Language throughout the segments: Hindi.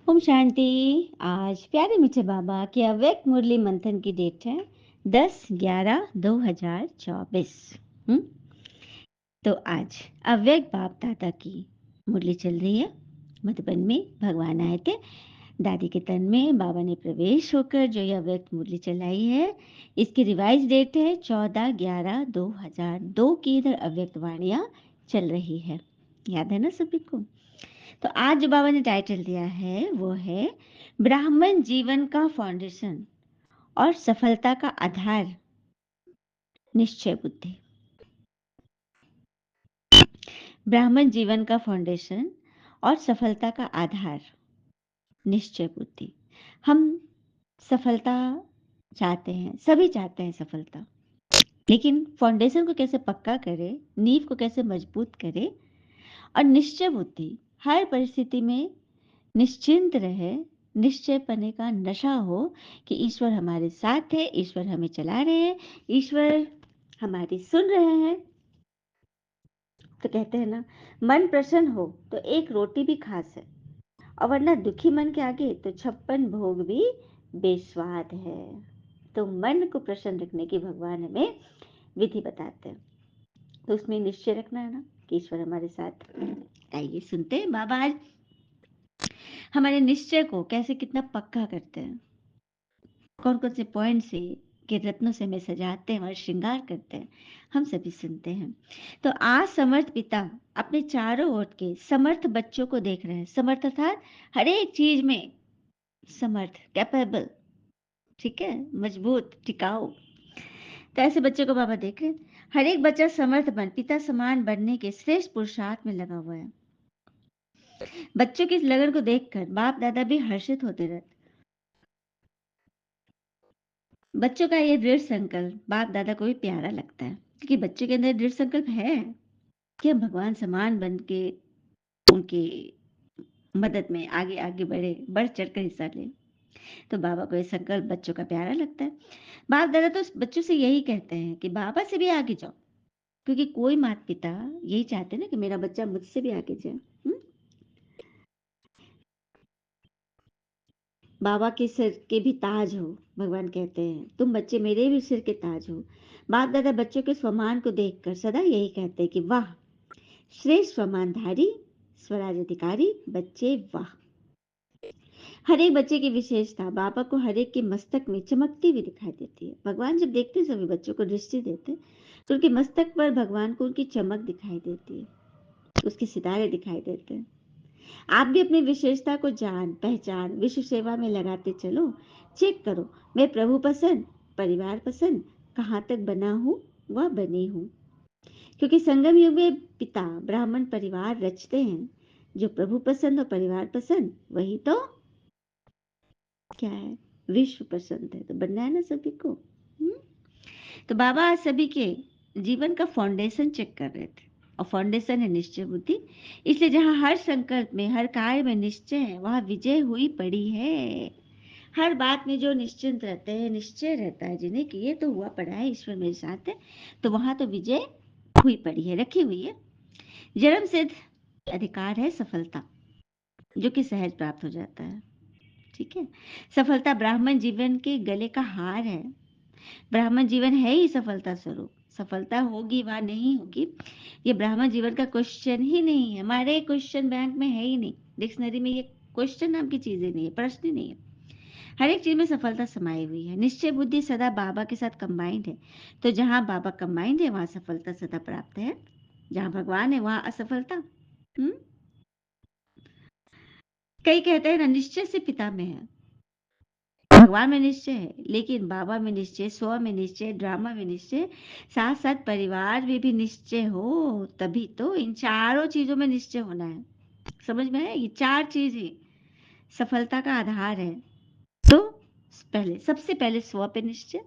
ओम शांति। आज प्यारे मीठे बाबा के अव्यक्त मुरली मंथन की डेट है 10/11/2024। तो आज अव्यक्त बाप दादा की मुरली चल रही है। मधुबन में भगवान आए थे, दादी के तन में बाबा ने प्रवेश होकर जो यह अव्यक्त मुरली चलाई है, इसकी रिवाइज डेट है 14/11/2002 की। इधर अव्यक्त वाणियाँ चल रही है, याद है ना सभी को। तो आज जो बाबा ने टाइटल दिया है वो है ब्राह्मण जीवन का फाउंडेशन और सफलता का आधार, निश्चय बुद्धि। ब्राह्मण जीवन का फाउंडेशन और सफलता का आधार, निश्चय बुद्धि। हम सफलता चाहते हैं, सभी चाहते हैं सफलता, लेकिन फाउंडेशन को कैसे पक्का करें, नींव को कैसे मजबूत करें, और निश्चय बुद्धि हर परिस्थिति में निश्चिंत रहे, निश्चय पने का नशा हो कि ईश्वर हमारे साथ है, ईश्वर हमें चला रहे हैं, ईश्वर हमारी सुन रहे हैं। तो कहते हैं ना, मन प्रसन्न हो तो एक रोटी भी खास है, और वरना दुखी मन के आगे तो 56 भोग भी बेस्वाद है। तो मन को प्रसन्न रखने की भगवान हमें विधि बताते हैं। तो उसमें निश्चय रखना है ना कि ईश्वर हमारे साथ। आइए सुनते हैं बाबा आज हमारे निश्चय को कैसे कितना पक्का करते हैं, कौन कौन से पॉइंट से के रत्नों से हमें सजाते हैं और श्रृंगार करते हैं, हम सभी सुनते हैं। तो आज समर्थ पिता अपने चारों ओर के समर्थ बच्चों को देख रहे हैं। समर्थ अर्थात हर एक चीज में समर्थ, कैपेबल, ठीक है, मजबूत, टिकाऊ। तो ऐसे बच्चों को बाबा देख रहे हैं। हर एक बच्चा समर्थ बन पिता समान बनने के श्रेष्ठ पुरुषार्थ में लगा हुआ है। बच्चों की इस लगन को देखकर बाप दादा भी हर्षित होते रहते। बच्चों का ये दृढ़ संकल्प बाप दादा को भी प्यारा लगता है, क्योंकि बच्चों के अंदर दृढ़ संकल्प है कि हम भगवान समान बन के उनकी मदद में आगे आगे बढ़े, बढ़ चढ़ कर हिस्सा लें। तो बाबा को ये संकल्प बच्चों का प्यारा लगता है। बाप दादा तो बच्चों से यही कहते हैं कि बाबा से भी आगे जाओ, क्योंकि कोई माता पिता यही चाहते हैं ना कि मेरा बच्चा मुझसे भी आगे जाए। बाबा के सिर के भी ताज हो, भगवान कहते हैं तुम बच्चे मेरे भी सिर के ताज हो। बाप दादा बच्चों के स्वमान को देखकर सदा यही कहते हैं कि वाह, श्रेष्ठ स्वमानधारी, स्वराज अधिकारी बच्चे, वाह। हर एक बच्चे की विशेषता बाबा को हर एक के मस्तक में चमकती हुई दिखाई देती है। भगवान जब देखते हैं सभी बच्चों को दृष्टि देते हैं, तो उनके मस्तक पर भगवान को उनकी चमक दिखाई देती है, उसके सितारे दिखाई देते हैं। आप भी अपनी विशेषता को जान पहचान विश्व सेवा में लगाते चलो। चेक करो, मैं प्रभु पसंद, परिवार पसंद, कहाँ तक बना हूँ वह बनी हूँ। क्योंकि संगम युग में पिता ब्राह्मण परिवार रचते हैं। जो प्रभु पसंद और परिवार पसंद, वही तो क्या है, विश्व पसंद है। तो बनना है ना सभी को। तो बाबा आज सभी के जीवन का फाउंडेशन चेक कर रहे थे, और फाउंडेशन है निश्चय बुद्धि। इसलिए जहाँ हर संकल्प में, हर कार्य में निश्चय है, वहाँ विजय हुई पड़ी है। हर बात में जो निश्चिंत रहते हैं, निश्चय रहता है जिन्हें कि ये तो हुआ पड़ा है, ईश्वर मेरे साथ है, तो वहाँ तो विजय हुई पड़ी है, रखी हुई है। जन्म सिद्ध अधिकार है सफलता, जो कि सहज प्राप्त हो जाता है। ठीक है, सफलता ब्राह्मण जीवन के गले का हार है। ब्राह्मण जीवन है ही सफलता स्वरूप। सफलता होगी व नहीं होगी, ये ब्राह्मण जीवन का क्वेश्चन ही नहीं है। हमारे क्वेश्चन बैंक में है ही नहीं, डिक्शनरी में ये क्वेश्चन नाम की चीजें नहीं है, प्रश्न ही नहीं है। हर एक चीज में सफलता समाई हुई है। निश्चय बुद्धि सदा बाबा के साथ कंबाइंड है। तो जहां बाबा कंबाइंड है, वहां सफलता सदा प्राप्त है। जहां भगवान है, वहां असफलता। हम्म कई कहते हैं ना, निश्चय से पिता में है, भगवान में निश्चय है, लेकिन बाबा में निश्चय, स्व में निश्चय, ड्रामा में निश्चय, साथ साथ परिवार में भी निश्चय हो, तभी तो इन चारों चीजों में निश्चय होना है। समझ में है, ये चार चीज ही सफलता का आधार है। तो पहले, सबसे पहले स्व पे निश्चय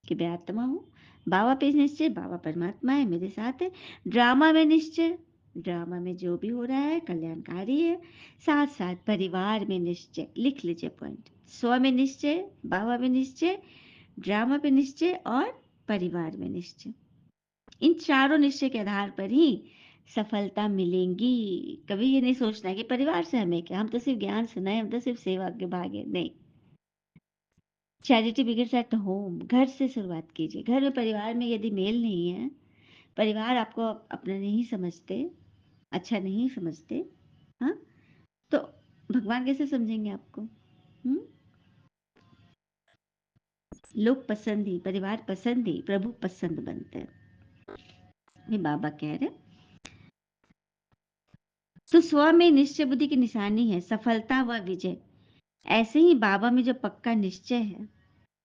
कि मैं आत्मा हूँ। बाबा पे निश्चय, बाबा परमात्मा है, मेरे साथ है। ड्रामा में निश्चय, ड्रामा में जो भी हो रहा है कल्याणकारी है। साथ साथ परिवार में निश्चय, लिख लीजिए पॉइंट। स्व में निश्चय, बाबा में निश्चय, ड्रामा पे निश्चय और परिवार में निश्चय। इन चारों निश्चय के आधार पर ही सफलता मिलेंगी। कभी ये नहीं सोचना है कि परिवार से हमें क्या, हम तो सिर्फ ज्ञान सुनाए, हम तो सिर्फ सेवा के भागे नहीं। चैरिटी बिगिंस एट होम, घर से शुरुआत कीजिए। घर में परिवार में यदि मेल नहीं है, परिवार आपको अपना नहीं समझते, अच्छा नहीं समझते, हाँ, तो भगवान कैसे समझेंगे आपको? लोग पसंद ही, परिवार पसंद ही, प्रभु पसंद बनते हैं। ये बाबा कह रहे। तो स्व में निश्चय बुद्धि की निशानी है सफलता व विजय। ऐसे ही बाबा में जो पक्का निश्चय है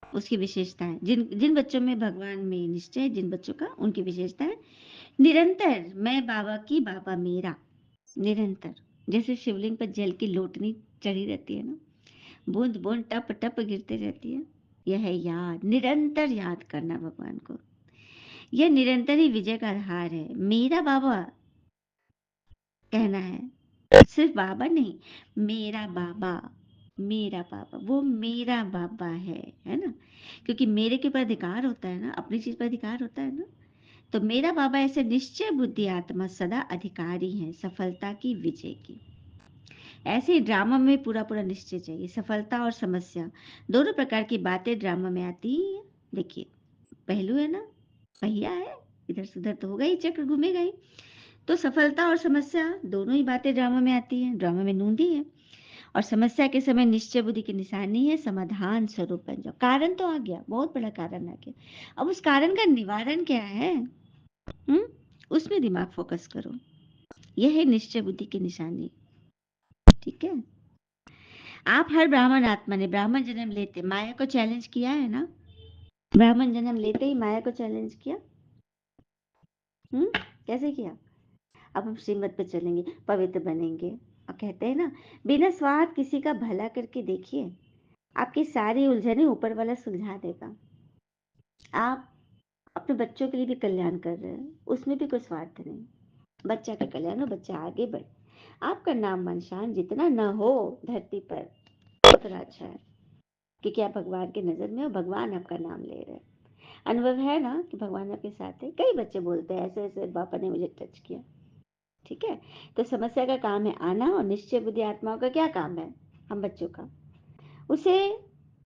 उसकी विशेषता है। जिन जिन बच्चों में भगवान में निश्चय है, जिन बच्चों का, उनकी विशेषता है निरंतर मैं बाबा की, बाबा मेरा। निरंतर, जैसे शिवलिंग पर जल की लोटनी चढ़ी रहती है ना, बूंद बूंद टप टप गिरते रहती है। यह है याद, निरंतर याद करना भगवान को। यह निरंतर ही विजय का आधार है। मेरा बाबा कहना है, सिर्फ बाबा नहीं, मेरा बाबा। मेरा बाबा, वो मेरा बाबा है ना, क्योंकि मेरे के ऊपर अधिकार होता है ना, अपनी चीज पर अधिकार होता है ना। तो मेरा बाबा ऐसे निश्चय बुद्धि आत्मा सदा अधिकारी हैं सफलता की, विजय की। ऐसे ही ड्रामा में पूरा पूरा निश्चय चाहिए। सफलता और समस्या दोनों प्रकार की बातें ड्रामा में आती ही है। देखिए, पहलू है ना, पहिया है, इधर से उधर तो होगा ही, चक्र घूमेगा ही। तो सफलता और समस्या दोनों ही बातें ड्रामा में आती हैं, ड्रामा में नूंदी है। और समस्या के समय निश्चय बुद्धि की निशानी है समाधान स्वरूप बन जाओ। कारण तो आ गया, बहुत बड़ा कारण आ गया, अब उस कारण का निवारण क्या है, उसमें दिमाग फोकस करो। यह है निश्चय बुद्धि की निशानी। ठीक है। आप हर ब्राह्मण आत्मा ने ब्राह्मण जन्म लेते माया को चैलेंज किया है ना, ब्राह्मण जन्म लेते ही माया को चैलेंज किया। कैसे किया? अब हम श्रीमत पे चलेंगे, पवित्र बनेंगे, और कहते हैं ना, बिना स्वार्थ किसी का भला करके देखिए, आपकी सारी उलझने ऊपर वाला सुलझा देगा। आप अपने बच्चों के लिए भी कल्याण कर रहे हैं, उसमें भी कोई स्वार्थ नहीं। बच्चा का कल्याण हो, बच्चा आगे बढ़े, आपका नाम मान शान जितना ना हो धरती पर उतना अच्छा है, क्योंकि आप भगवान की नजर में हो, भगवान आपका नाम ले रहे हैं। अनुभव है ना कि भगवान आपके साथ है। कई बच्चे बोलते हैं ऐसे ऐसे पापा ने मुझे टच किया। ठीक है। तो समस्या का काम है आना, और निश्चय बुद्धि आत्माओं का क्या काम है, हम बच्चों का, उसे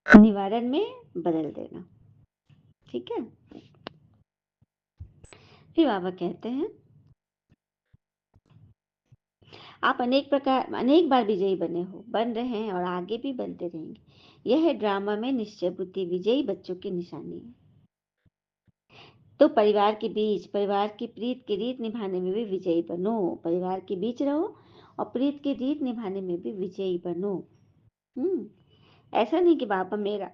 निवारण में बदल देना। ठीक है। फिर बाबा कहते हैं, आप अनेक बार विजयी बने हो, बन रहे हैं और आगे भी बनते रहेंगे। यह है ड्रामा में निश्चय बुद्धि विजयी बच्चों की निशानी है। तो परिवार के बीच, परिवार की प्रीत की रीत निभाने में भी विजयी बनो। परिवार के बीच रहो और प्रीत की रीत निभाने में भी विजयी बनो। ऐसा नहीं कि बाबा मेरा,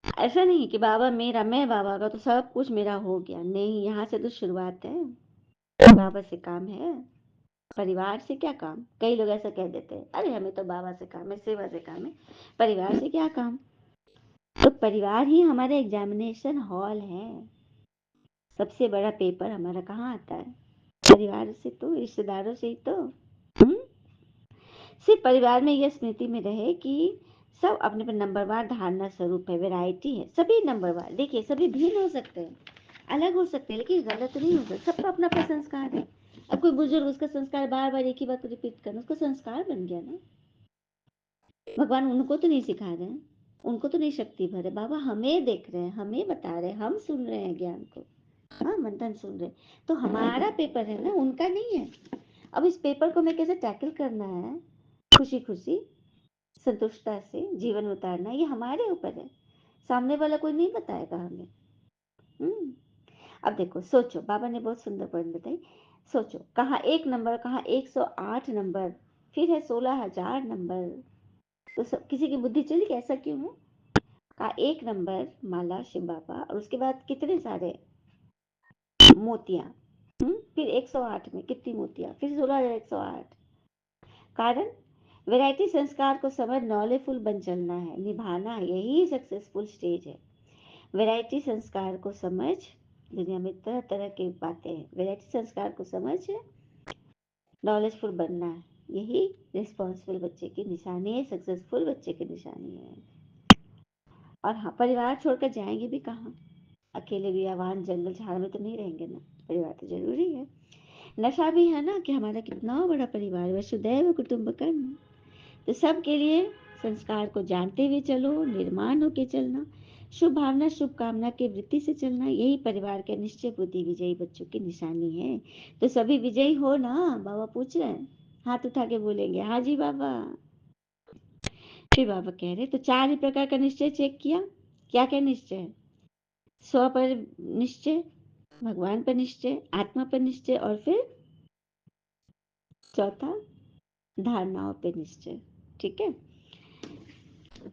ऐसा नहीं कि बाबा मेरा, मैं बाबा का तो सब कुछ मेरा हो गया। नहीं, यहाँ से तो शुरुआत है। बाबा से काम है, परिवार से क्या काम। कई लोग ऐसा कह देते हैं, अरे हमें तो बाबा से काम है, सेवा से काम है, परिवार से क्या काम। तो परिवार ही हमारा एग्जामिनेशन हॉल है। सबसे बड़ा पेपर हमारा कहाँ आता है, परिवार से, तो रिश्तेदारों से ही तो। हम्म? सिर्फ परिवार में यह स्मृति में रहे कि सब अपने पर नंबरवार धारणा स्वरूप है, वैरायटी है, सभी नंबरवार। देखिए, सभी भिन्न हो सकते हैं, अलग हो सकते हैं, लेकिन गलत नहीं हो सकते। सबका अपना अपना संस्कार है। अब कोई बुजुर्ग, उसका संस्कार बार बार एक ही बात रिपीट करना, उसका संस्कार बन गया ना। भगवान उनको तो नहीं सिखा रहे हैं, उनको तो नहीं शक्ति भर है। बाबा हमें देख रहे हैं, हमें बता रहे हैं, हम सुन रहे हैं ज्ञान को, हाँ, मंथन सुन रहे। तो हमारा पेपर है ना, उनका नहीं है। अब इस पेपर को मैं कैसे टैकल करना है, खुशी खुशी, संतुष्टता से जीवन उतारना, ये हमारे ऊपर है। सामने वाला कोई नहीं बताएगा हमें। हम्म अब देखो, सोचो, बाबा ने बहुत सुंदर पॉइंट बताई। सोचो, कहाँ एक नंबर, कहाँ 108 नंबर, फिर है 16,000 नंबर। तो किसी की बुद्धि चली कि ऐसा क्यों है। कहा एक नंबर माला शिव बाबा, और उसके बाद कितने सारे मोतियां। फिर 108 में कितनी मोतियां, फिर 16,108। कारण वैरायटी संस्कार को समझ नॉलेजफुल बन चलना है, निभाना है, यही सक्सेसफुल स्टेज है। वैरायटी संस्कार को समझ, दुनिया में तरह तरह की बातें हैं, वैरायटी संस्कार को समझ नॉलेजफुल बनना है, यही रिस्पॉन्सिबल बच्चे की निशानी है, सक्सेसफुल बच्चे की निशानी है। और हाँ, परिवार छोड़कर जाएंगे भी कहाँ, अकेले भी आवान जंगल झाड़ में तो नहीं रहेंगे ना। परिवार तो जरूरी है। नशा भी है ना कि हमारा कितना बड़ा परिवार, वसुदैव कुटुंबकम। तो सबके लिए संस्कार को जानते हुए चलो, निर्माण होके चलना, शुभ भावना शुभ कामना की वृत्ति से चलना, यही परिवार के निश्चय बुद्धि विजयी बच्चों की निशानी है। तो सभी विजयी हो ना? बाबा पूछ रहे हैं, हाथ उठा के बोलेंगे हाँ जी बाबा। फिर बाबा कह रहे तो चार ही प्रकार का निश्चय चेक किया। क्या क्या निश्चय है? स्व पर निश्चय, भगवान पर निश्चय, आत्मा पर निश्चय, और फिर चौथा धारणाओं पे निश्चय। ठीक है,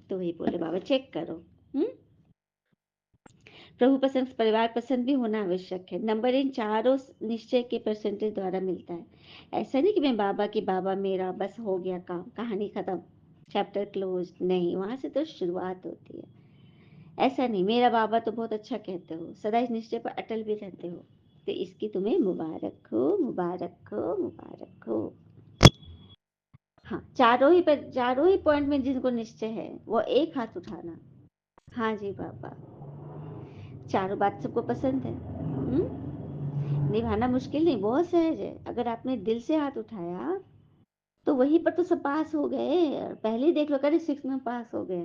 तो वही बोले बाबा चेक करो। प्रभु पसंद परिवार पसंद भी होना आवश्यक है। नंबर इन चारों निश्चय के परसेंटेज द्वारा मिलता है। ऐसा नहीं कि मैं बाबा की बाबा मेरा बस हो गया काम, कहानी खत्म, चैप्टर क्लोज, नहीं, वहां से तो शुरुआत होती है। ऐसा नहीं मेरा बाबा तो बहुत अच्छा कहते हो, सदा इस निश्चय पर अटल भी रहते हो, तो इसकी तुम्हें मुबारक हो, मुबारक हो, मुबारक हो। हाँ, चारों ही पॉइंट में जिनको निश्चय है वो एक हाथ उठाना। हाँ जी बाबा, चारों बात सबको पसंद है। निभाना मुश्किल नहीं, बहुत सहज है। अगर आपने दिल से हाथ उठाया तो वहीं पर तो सब पास हो गए। पहले ही देख लो, करें 6 में पास हो गए,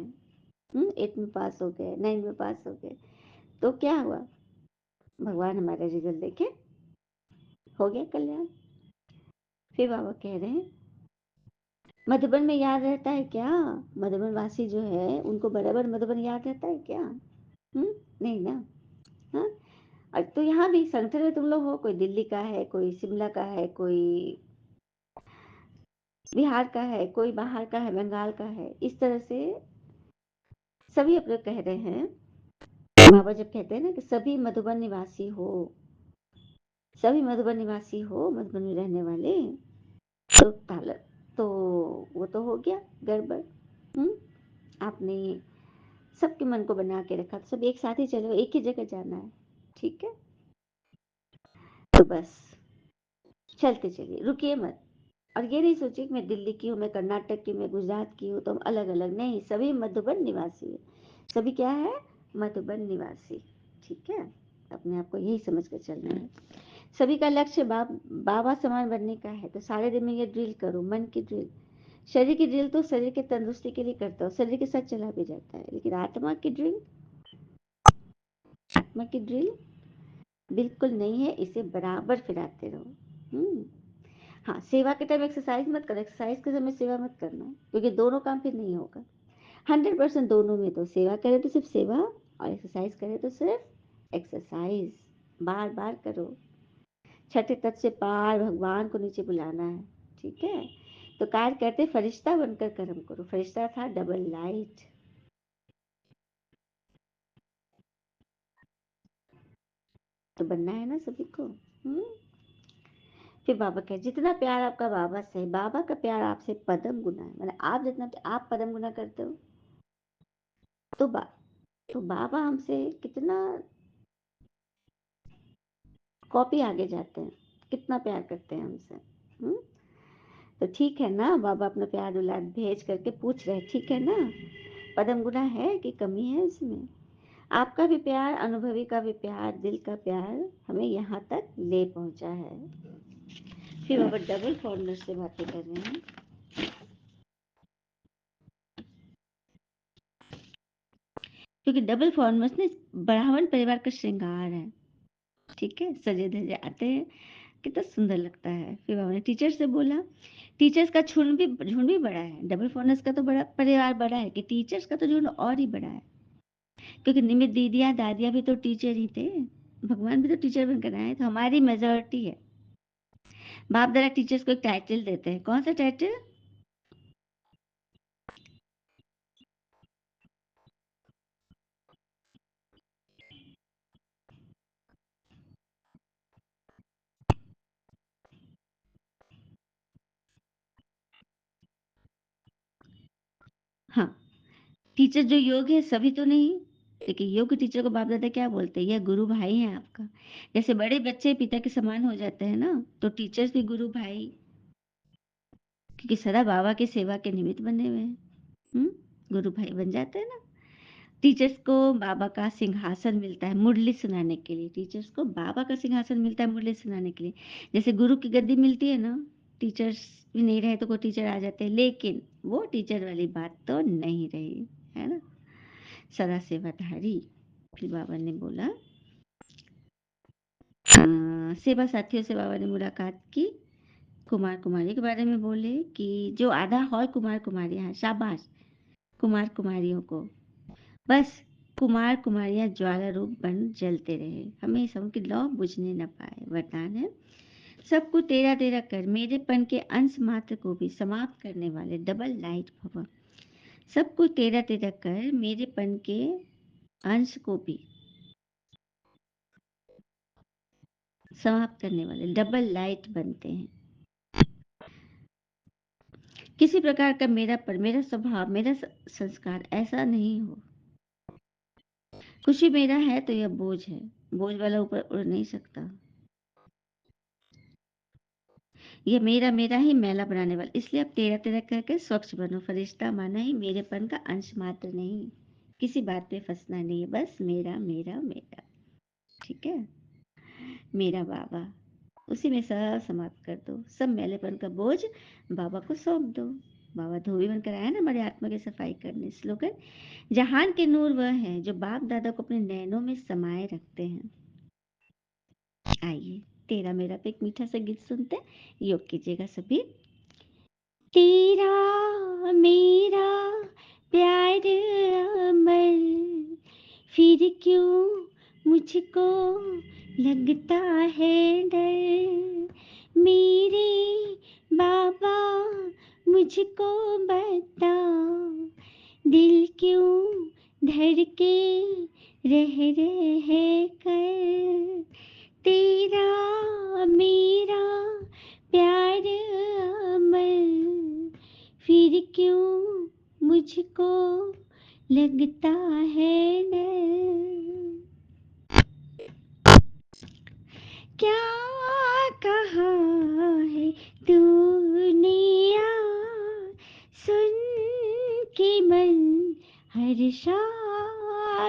8 में पास हो गए, 9 में पास हो गए, तो क्या हुआ? भगवान हमारा रिजल्ट देखे, हो गया कल्याण। फिर बाबा कह रहे हैं मधुबन में याद रहता है क्या? मधुबन वासी जो है उनको बराबर मधुबन याद रहता है क्या? नहीं ना। हाँ, और तो यहाँ भी संगठन में तुम लोग हो, कोई दिल्ली का है, कोई शिमला का है, कोई बिहार का है, कोई बाहर का है, बंगाल का है, इस तरह से सभी अपने कह रहे हैं। बाबा जब कहते हैं ना कि सभी मधुबन निवासी हो, सभी मधुबन निवासी हो, मधुबन में रहने वाले, तो ताल तो वो तो हो गया गड़बड़। आपने सबके मन को बना के रखा, तो सब एक साथ ही चलो, एक ही जगह जाना है। ठीक है, तो बस चलते चलिए, रुकिए मत। और ये नहीं सोचिए कि मैं दिल्ली की हूँ, मैं कर्नाटक की, मैं गुजरात की हूँ, तो हम अलग अलग नहीं, सभी मधुबन निवासी है। सभी क्या है? मधुबन निवासी। ठीक है, अपने आप को यही समझ कर चलना है। सभी का लक्ष्य बाबा समान बनने का है। तो सारे दिन में ये ड्रिल करो, मन की ड्रिल। शरीर की ड्रिल तो शरीर के तंदुरुस्ती के लिए करता हो, शरीर के साथ चला भी जाता है, लेकिन आत्मा की ड्रिल, आत्मा की ड्रिल बिल्कुल नहीं है, इसे बराबर फिराते रहो। हाँ, सेवा के टाइम एक्सरसाइज मत करो, एक्सरसाइज के समय सेवा मत करना, क्योंकि दोनों काम फिर नहीं होगा। 100% दोनों में, तो सेवा करे तो सिर्फ सेवा, और एक्सरसाइज करे तो सिर्फ एक्सरसाइज। बार बार करो। छठे तत्व से पार भगवान को नीचे बुलाना है। ठीक है, तो कार्य करते फरिश्ता बनकर कर्म करो। फरिश्ता था डबल लाइट, तो बनना है ना सभी को। फिर बाबा कहे जितना प्यार आपका बाबा से है, बाबा का प्यार आपसे पदम गुना है। मतलब आप जितना आप पदम गुना करते हो, तो तो बाबा हमसे कितना कॉपी आगे जाते हैं, कितना प्यार करते हैं हमसे। तो ठीक है ना, बाबा अपना प्यार दुलार भेज करके पूछ रहे, ठीक है ना, पदम गुना है कि कमी है इसमें? आपका भी प्यार, अनुभवी का भी प्यार, दिल का प्यार हमें यहाँ तक ले पहुंचा है। फिर बाबा डबल फॉर्मूला से बातें कर रहे हैं। क्योंकि डबल फॉर्मर्स ने ब्राह्मण परिवार का श्रृंगार है। ठीक है, सजे धजे आते हैं, कितना सुंदर लगता है। फिर बाबा ने टीचर से बोला, टीचर्स का झुंड भी बड़ा है। डबल फॉर्मर्स का तो बड़ा परिवार बड़ा है, कि टीचर्स का तो झुंड और ही बड़ा है, क्योंकि निमित दीदियाँ दादियाँ भी तो टीचर ही थे, भगवान भी तो टीचर बनकर आए, तो हमारी मेजोरिटी है। बाप दादा टीचर्स को एक टाइटल देते हैं, कौन सा टाइटल? हाँ, टीचर जो योग है सभी तो नहीं, लेकिन योग के टीचर को बाप दादा क्या बोलते हैं? यह गुरु भाई है आपका। जैसे बड़े बच्चे पिता के समान हो जाते हैं ना, तो टीचर्स भी गुरु भाई, क्योंकि सदा बाबा की सेवा के निमित्त बने हुए हैं। गुरु भाई बन जाते हैं ना। टीचर्स को बाबा का सिंहासन मिलता है मुरली सुनाने के लिए, टीचर्स को बाबा का सिंहासन मिलता है मुरली सुनाने के लिए। जैसे गुरु की गद्दी मिलती है ना, टीचर्स भी नहीं रहे तो कोई टीचर आ जाते हैं, लेकिन वो टीचर वाली बात तो नहीं रही, है ना। सदा सेवाधारी। फिर बाबा ने बोला, सेवा साथियों से बाबा ने मुलाकात की, कुमार कुमारी के बारे में बोले कि जो आधा हॉल कुमार कुमारियां हैं, शाबाश कुमार कुमारियों को। बस कुमार कुमारियां ज्वाला रूप बन जलते रहे, हमेशा उनकी लौ बुझने न पाए। वरदान है, सबको तेरा तेरा कर मेरेपन के अंश मात्र को भी समाप्त करने वाले डबल लाइट भव। सबको तेरा तेरा कर मेरेपन के अंश को भी समाप्त करने वाले डबल लाइट बनते हैं। किसी प्रकार का मेरापन, मेरा स्वभाव, मेरा संस्कार ऐसा नहीं हो। खुशी मेरा है तो यह बोझ है, बोझ वाला ऊपर उड़ नहीं सकता। ये मेरा मेरा ही मैला बनाने वाला, इसलिए अब तेरा तेरा करके स्वच्छ बनो। फरिश्ता माना ही मेरेपन का अंश मात्र नहीं, किसी बात पे फंसना नहीं है, बस मेरा मेरा मेरा। ठीक है, मेरा बाबा, उसी में सब समाप्त कर दो, सब मैलेपन का बोझ बाबा को सौंप दो। बाबा धोबी बनकर आया ना हमारे आत्मा की सफाई करने। स्लोगन, जहान के नूर वह है जो बाप दादा को अपने नैनों में समाये रखते हैं। आइए तेरा मेरा पे एक मीठा सा गीत सुनते हैं, योग कीजिएगा सभी। तेरा मेरा प्यार अमर, फिर क्यों मुझको लगता है डर। मेरे बाबा मुझको बता, दिल क्यों धड़के रह कर। तेरा मेरा प्यार अमर, फिर क्यों मुझको लगता है डर। क्या कहा है तूने आ, सुन के मन हर्षा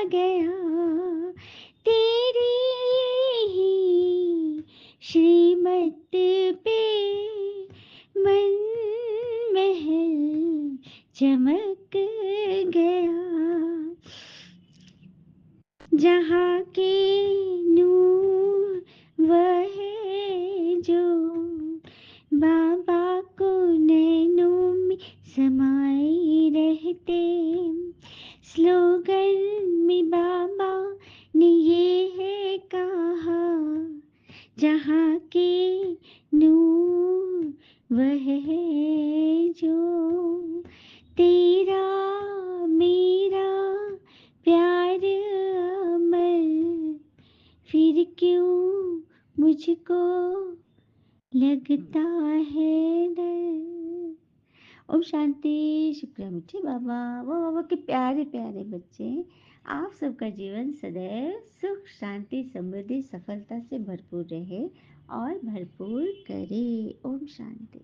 गया। तेरी ही श्रीमत पे मन महल चमक गया। जहाँ के नूर वह है जो बाबा को नैनों में समाये रहते। स्लोगन में बाबा ने ये है कहा, जहाँ के नूर वह है जो तेरा मेरा प्यार अमर, फिर क्यों मुझको लगता है डर। ओम शांति। शुक्ला मीठे बाबा, वो बाबा के प्यारे प्यारे बच्चे, आप सबका जीवन सदैव सुख शांति समृद्धि सफलता से भरपूर रहे और भरपूर करे। ओम शांति।